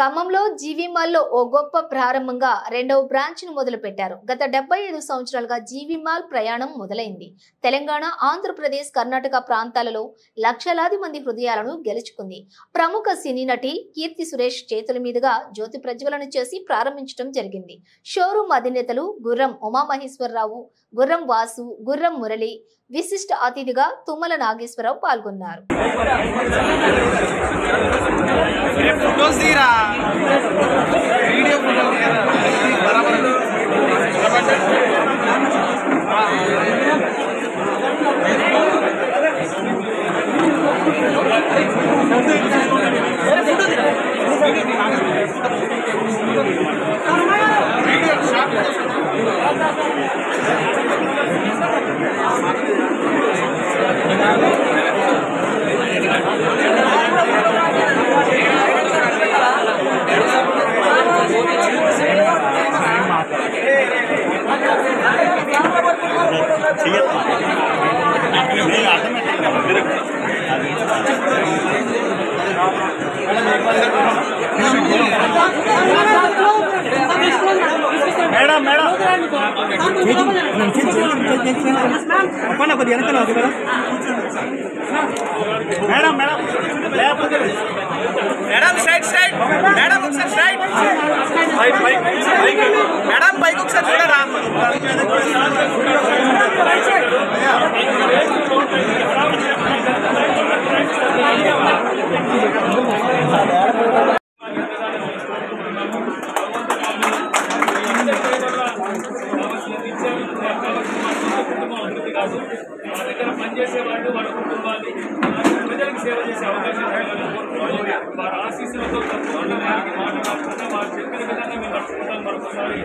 ఖమ్మంలో జీవీమాల్లో ఓ గొప్ప ప్రారంభంగా రెండవ బ్రాంచ్ ను మొదలుపెట్టారు. గత 75 సంవత్సరాలుగా జీవీమాల్ ప్రయాణం మొదలైంది. తెలంగాణ, ఆంధ్రప్రదేశ్, కర్ణాటక ప్రాంతాలలో లక్షలాది మంది హృదయాలను గెలుచుకుంది. ప్రముఖ సినీ నటి కీర్తి సురేష్ చేతుల మీదుగా జ్యోతి ప్రజ్వలన చేసి ప్రారంభించడం జరిగింది. షోరూం అధినేతలు గుర్రం ఉమామహేశ్వరరావు, గుర్రం వాసు, గుర్రం మురళి, విశిష్ట అతిథిగా తుమ్మల నాగేశ్వరరావు పాల్గొన్నారు. Madam madam madam madam madam side side madam ఒకసారి సైడ్ మేడం పైకి ఒకసారి చూడరా. మా దగ్గర పనిచేసే వాళ్ళు వాళ్ళ కుటుంబాన్ని ప్రజలకు సేవ చేసే అవకాశం వారి ఆశీస్సులతో తప్పకుండా వారికి మాట్లాడుకుంటే వారు చెప్పిన విధంగా మేము నడుచుకుంటాం. మరొకసారి